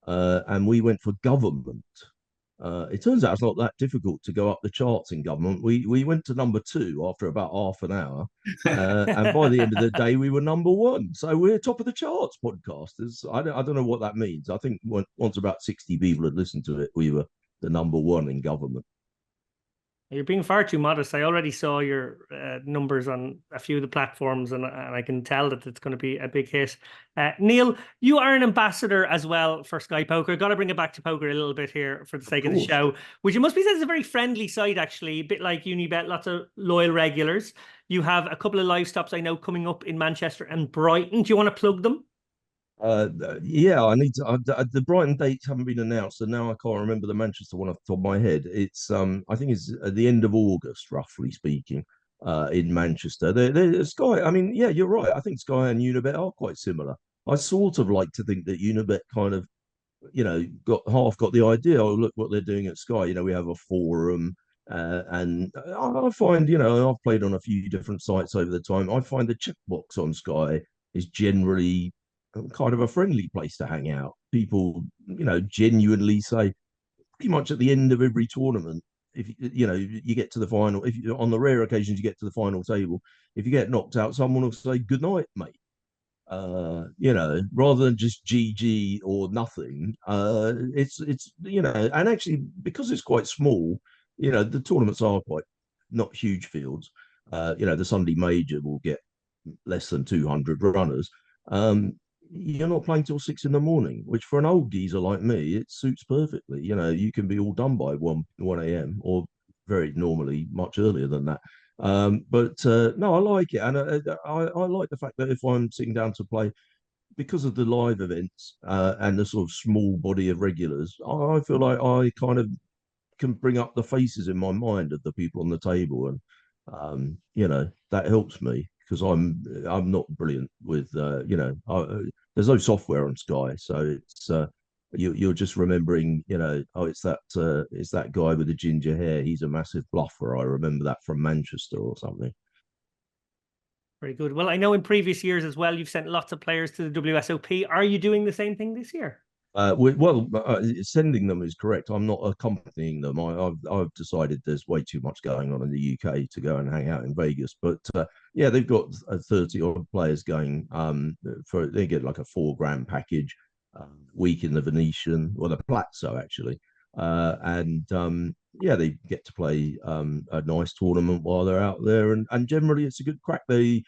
And we went for government. It turns out it's not that difficult to go up the charts in government. We went to number 2 after about half an hour, and by the end of the day, we were number 1. So we're top of the charts podcasters. I don't know what that means. I think once about 60 people had listened to it, we were the number 1 in government. You're being far too modest. I already saw your numbers on a few of the platforms, and I can tell that it's going to be a big hit. Neil, you are an ambassador as well for Sky Poker. Got to bring it back to poker a little bit here for the sake of the show, which it must be said is a very friendly site, actually, a bit like Unibet, lots of loyal regulars. You have a couple of live stops I know coming up in Manchester and Brighton. Do you want to plug them? Yeah, I need to. The Brighton dates haven't been announced, and now I can't remember the Manchester one off the top of my head. It's I think it's at the end of August, roughly speaking, in Manchester. Sky. I mean, yeah, you're right. I think Sky and Unibet are quite similar. I sort of like to think that Unibet kind of, got the idea. Oh, look what they're doing at Sky. We have a forum. And I find, I've played on a few different sites over the time. I find the checkbox on Sky is generally kind of a friendly place to hang out. People, genuinely say pretty much at the end of every tournament, if you get to the final, if you, on the rare occasions you get to the final table, if you get knocked out, someone will say good night, mate. Rather than just GG or nothing. It's and actually because it's quite small, the tournaments are quite not huge fields. The Sunday Major will get less than 200 runners. You're not playing till 6 a.m, which for an old geezer like me, it suits perfectly. You can be all done by 1 a.m. or very normally much earlier than that. No, I like it, and I like the fact that if I'm sitting down to play, because of the live events and the sort of small body of regulars, I feel like I kind of can bring up the faces in my mind of the people on the table, and that helps me. Because I'm not brilliant with there's no software on Sky, so it's you're just remembering it's that guy with the ginger hair. He's a massive bluffer. I remember that from Manchester or something. Very good. Well, I know in previous years as well, you've sent lots of players to the WSOP. Are you doing the same thing this year? Sending them is correct. I'm not accompanying them. I've decided there's way too much going on in the UK to go and hang out in Vegas. But yeah, they've got 30 odd players going. They get like a $4,000 package, week in the Venetian or the Palazzo actually, and yeah, they get to play a nice tournament while they're out there, and generally it's a good crack. They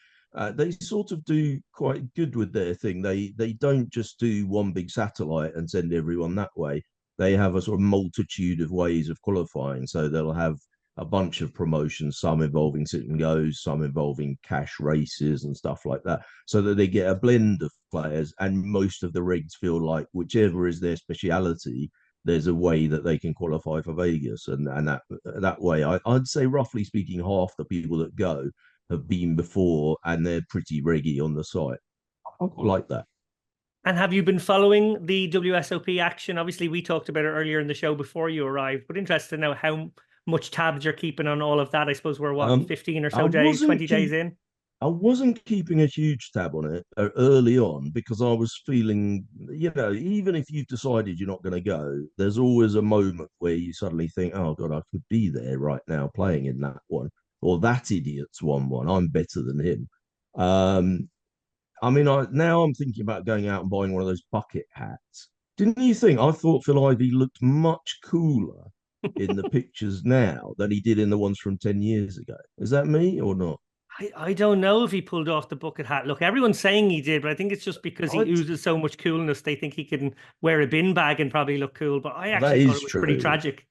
sort of do quite good with their thing. They don't just do one big satellite and send everyone that way. They have a sort of multitude of ways of qualifying. So they'll have a bunch of promotions, some involving sit and goes, some involving cash races and stuff like that, so that they get a blend of players. And most of the rigs feel like whichever is their speciality, there's a way that they can qualify for Vegas, and that way, I'd say roughly speaking, half the people that go have been before, and they're pretty reggy on the site. I quite like that. And have you been following the WSOP action? Obviously, we talked about it earlier in the show before you arrived, but interested to know how much tabs you're keeping on all of that. I suppose we're, what, 15 or so days, 20 days in? I wasn't keeping a huge tab on it early on because I was feeling, even if you've decided you're not going to go, there's always a moment where you suddenly think, oh, God, I could be there right now playing in that one. Or that idiot's won one. I'm better than him. Now I'm thinking about going out and buying one of those bucket hats. Didn't you think? I thought Phil Ivey looked much cooler in the pictures now than he did in the ones from 10 years ago. Is that me or not? I don't know if he pulled off the bucket hat. Look, everyone's saying he did, but I think it's just because he oozes so much coolness. They think he can wear a bin bag and probably look cool. But I actually thought it was pretty tragic.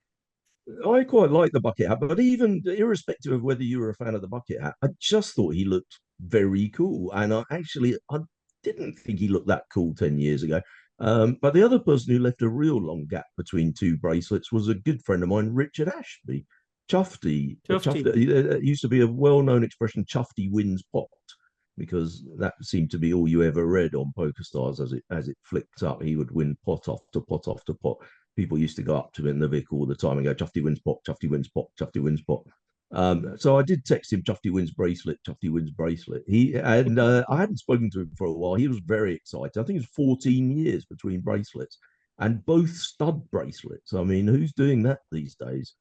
I quite like the bucket hat, but even irrespective of whether you were a fan of the bucket hat, I just thought he looked very cool. And I didn't think he looked that cool 10 years ago. But the other person who left a real long gap between two bracelets was a good friend of mine, Richard Ashby. Chufty. It used to be a well-known expression, Chufty wins pot, because that seemed to be all you ever read on PokerStars as it flicked up. He would win pot after pot after pot. People used to go up to him in the Vic all the time and go, Chufty wins pot, Chufty wins pot, Chufty wins pot. So I did text him, Chufty wins bracelet, Chufty wins bracelet. I hadn't spoken to him for a while. He was very excited. I think it was 14 years between bracelets, and both stud bracelets. I mean, who's doing that these days?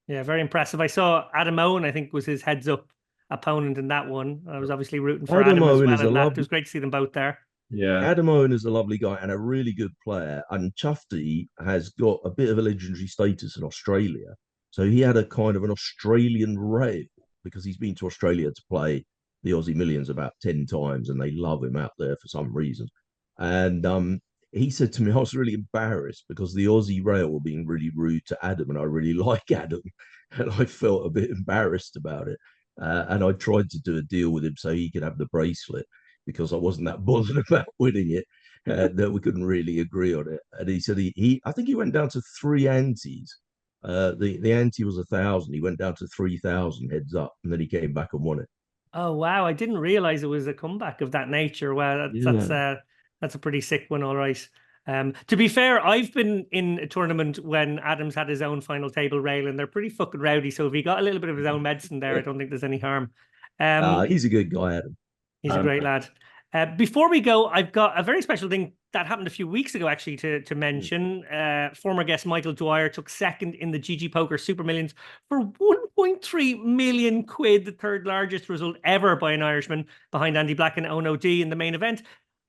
Yeah, very impressive. I saw Adam Owen, I think, was his heads-up opponent in that one. I was obviously rooting for Adam as well. It was great to see them both there. Yeah, Adam Owen is a lovely guy and a really good player. And Chufty has got a bit of a legendary status in Australia. So he had a kind of an Australian rail because he's been to Australia to play the Aussie Millions about 10 times, and they love him out there for some reason. And he said to me, I was really embarrassed because the Aussie rail were being really rude to Adam, and I really like Adam, and I felt a bit embarrassed about it. And I tried to do a deal with him so he could have the bracelet because I wasn't that bothered about winning it. That we couldn't really agree on it. And he said I think he went down to 3 antes. The ante was 1,000. He went down to 3,000 heads up, and then he came back and won it. Oh wow! I didn't realize it was a comeback of that nature. Wow, that's a pretty sick one. All right. To be fair, I've been in a tournament when Adam's had his own final table rail, and they're pretty fucking rowdy. So if he got a little bit of his own medicine there, I don't think there's any harm. He's a good guy, Adam. He's a great lad. Before we go, I've got a very special thing that happened a few weeks ago, actually, to mention. Former guest Michael Dwyer took second in the GG Poker Super Millions for 1.3 million quid, the third largest result ever by an Irishman, behind Andy Black and Ono D in the main event.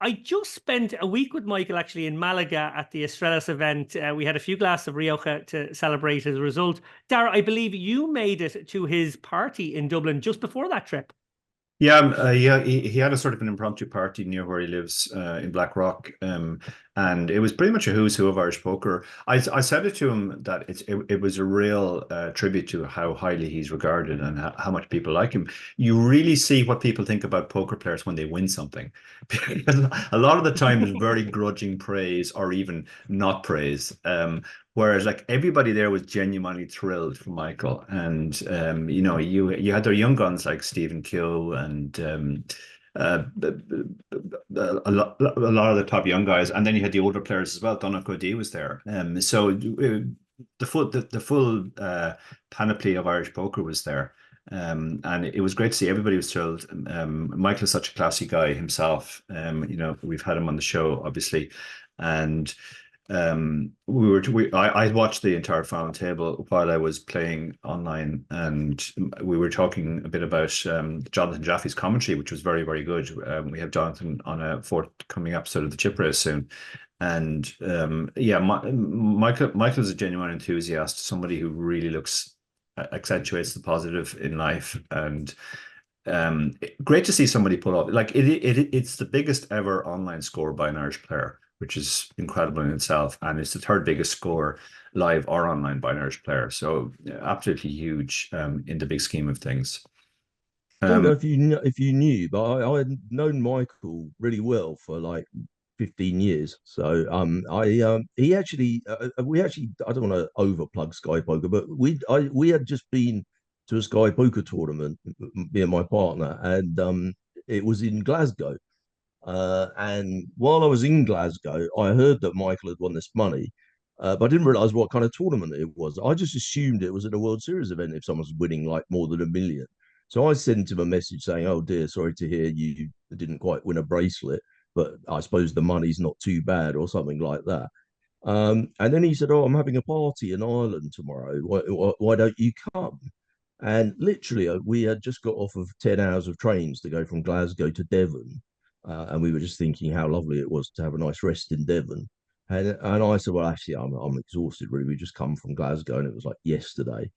I just spent a week with Michael actually in Malaga at the Estrellas event. We had a few glasses of Rioja to celebrate his result. Dara, I believe you made it to his party in Dublin just before that trip. Yeah, he had a sort of an impromptu party near where he lives in Blackrock, and it was pretty much a who's who of Irish poker. I said it to him that it was a real tribute to how highly he's regarded and how much people like him. You really see what people think about poker players when they win something, because a lot of the time it's very grudging praise or even not praise. Whereas like everybody there was genuinely thrilled for Michael, and you had their young guns like Stephen Keogh and a lot of the top young guys, and then you had the older players as well. Donald Cody was there, so the full panoply of Irish poker was there, and it was great to see. Everybody was thrilled. Michael is such a classy guy himself. We've had him on the show obviously, and I watched the entire final table while I was playing online, and we were talking a bit about Jonathan Jaffe's commentary, which was very, very good. We have Jonathan on a forthcoming episode of the Chip Race soon. And Michael's a genuine enthusiast, somebody who really accentuates the positive in life, and great to see somebody pull off. Like it's the biggest ever online score by an Irish player, which is incredible in itself, and it's the third biggest score live or online by an Irish player. So absolutely huge in the big scheme of things. I don't know if you knew, but I had known Michael really well for like 15 years. So we actually I don't want to overplug Sky Poker, but we had just been to a Sky Poker tournament, me and my partner, and it was in Glasgow. And while I was in Glasgow, I heard that Michael had won this money, but I didn't realize what kind of tournament it was. I just assumed it was at a World Series event if someone's winning like more than $1 million. So I sent him a message saying, "Oh dear, sorry to hear you didn't quite win a bracelet, but I suppose the money's not too bad," or something like that. And then he said, "Oh, I'm having a party in Ireland tomorrow. Why don't you come?" And literally, we had just got off of 10 hours of trains to go from Glasgow to Devon. And we were just thinking how lovely it was to have a nice rest in Devon. And I said, "Well, actually, I'm exhausted, really. We just come from Glasgow, and it was like yesterday.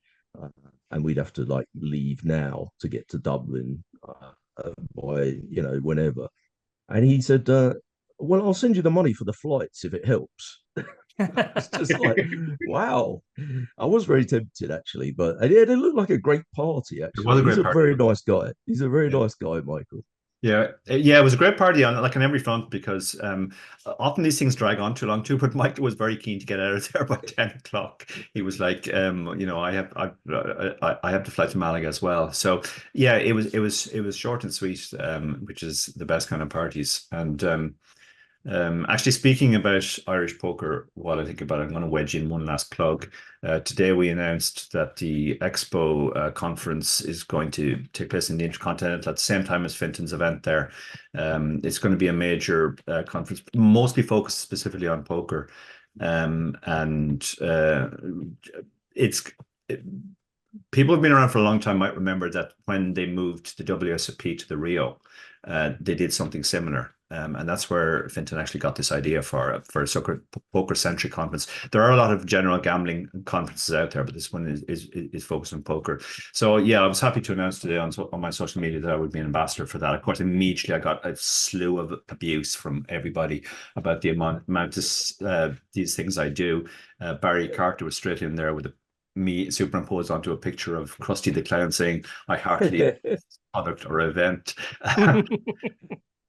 And we'd have to like leave now to get to Dublin by, whenever." And he said, "Well, I'll send you the money for the flights if it helps." It's just like, wow. I was very tempted, actually, but it looked like a great party, actually. He's a very nice guy. He's a very nice guy, Michael. Yeah, it was a great party on every front, because often these things drag on too long too. But Michael was very keen to get out of there by 10 o'clock. He was like, I have to fly to Malaga as well. So yeah, it was short and sweet, which is the best kind of parties. And actually, speaking about Irish poker, while I think about it, I'm going to wedge in one last plug. Today, we announced that the Expo conference is going to take place in the Intercontinental at the same time as Finton's event there. It's going to be a major conference, mostly focused specifically on poker. People have been around for a long time might remember that when they moved the WSOP to the Rio, they did something similar. And that's where Finton actually got this idea for a poker-centric conference. There are a lot of general gambling conferences out there, but this one is focused on poker. So yeah, I was happy to announce today on my social media that I would be an ambassador for that. Of course, immediately I got a slew of abuse from everybody about the amount of these things I do. Barry Carter was straight in there with me superimposed onto a picture of Krusty the Clown saying, "I heartily product or event."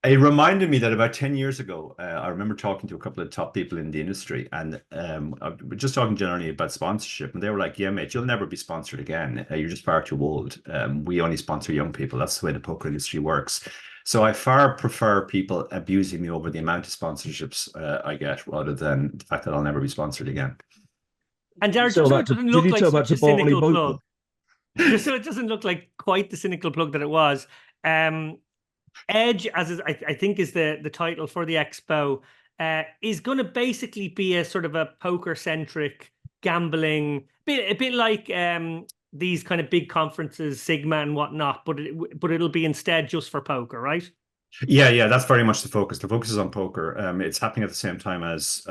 It reminded me that about 10 years ago, I remember talking to a couple of top people in the industry, and we're just talking generally about sponsorship. And they were like, "Yeah, mate, you'll never be sponsored again. You're just far too old. We only sponsor young people. That's the way the poker industry works." So I far prefer people abusing me over the amount of sponsorships I get, rather than the fact that I'll never be sponsored again. And Dara, just so it doesn't look like such a cynical plug. Just so it doesn't look like quite the cynical plug that it was. Edge, as I think is the title for the expo, is going to basically be a sort of a poker-centric gambling, a bit like these kind of big conferences, Sigma and whatnot, but it'll be instead just for poker, right? Yeah, that's very much the focus. The focus is on poker. It's happening at the same time as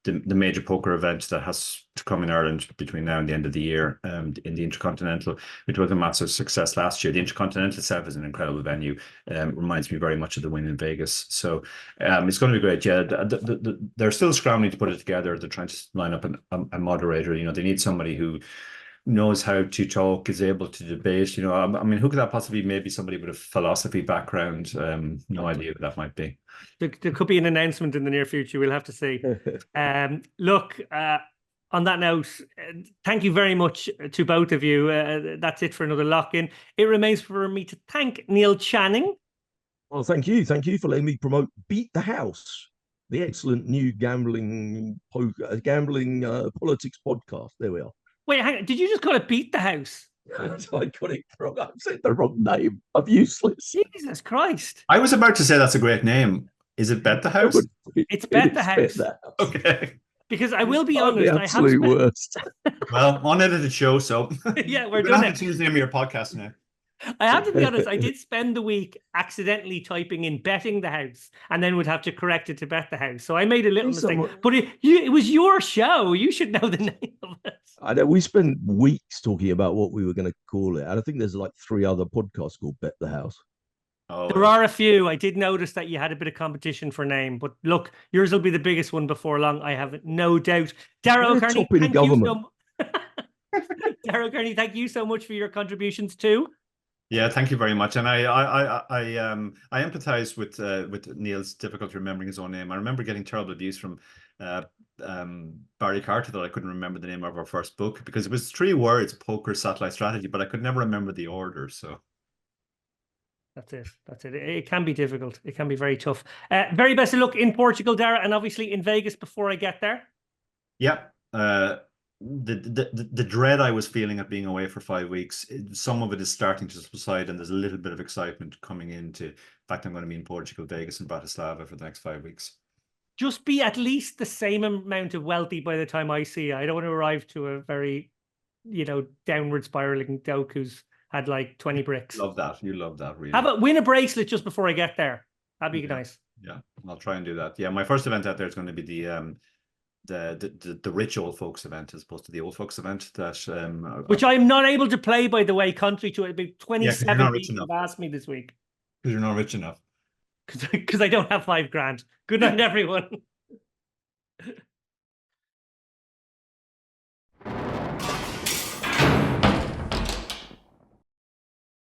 the major poker event that has to come in Ireland between now and the end of the year, in the Intercontinental, which was a massive success last year. The Intercontinental itself is an incredible venue. Reminds me very much of the win in Vegas. So it's going to be great. Yeah, they're still scrambling to put it together. They're trying to line up a moderator. They need somebody who knows how to talk, is able to debate. I mean, who could that possibly be? Maybe somebody with a philosophy background. No idea who that might be. There could be an announcement in the near future. We'll have to see. Look, on that note, thank you very much to both of you. That's it for another lock-in. It remains for me to thank Neil Channing. Well, thank you. Thank you for letting me promote Beat the House, the excellent new gambling politics podcast. There we are. Wait, hang on. Did you just call it Beat the House? I got it wrong. I've said the wrong name. I'm useless. Jesus Christ. I was about to say that's a great name. Is it Bet the House? It's Bet the House. Okay. Because I will be I'm honest, the absolute worst. Well, unedited show, so Yeah, we're gonna done have it. to change the name of your podcast now. I have to be honest, I did spend the week accidentally typing in betting the house and then would have to correct it to bet the house. So I made a little mistake. But it was your show. You should know the name of it. I know we spent weeks talking about what we were going to call it. And I think there's like 3 other podcasts called Bet the House. Oh, There are a few. I did notice that you had a bit of competition for name, but look, yours will be the biggest one before long. I have no doubt. Dara O'Kearney, thank you Dara O'Kearney, thank you so much for your contributions too. Yeah, thank you very much. And I empathize with Neil's difficulty remembering his own name. I remember getting terrible abuse from Barry Carter that I couldn't remember the name of our first book because it was 3 words: poker, satellite, strategy, but I could never remember the order. So. That's it. It can be difficult. It can be very tough. Very best of luck in Portugal, Dara, and obviously in Vegas before I get there. Yeah. The dread I was feeling at being away for 5 weeks, some of it is starting to subside, and there's a little bit of excitement coming into. In fact, I'm going to be in Portugal, Vegas, and Bratislava for the next 5 weeks. Just be at least the same amount of wealthy by the time I see you. I don't want to arrive to a very, downward spiraling doke who's had like 20 bricks. Love that. You love that, really. How about win a bracelet just before I get there? That'd be nice. Yeah, I'll try and do that. Yeah, my first event out there is going to be the rich old folks event as opposed to the old folks event that which I'm not able to play, by the way, contrary to it. About 27 people have asked me this week. Because you're not rich enough. Because I don't have $5,000. Good night, everyone.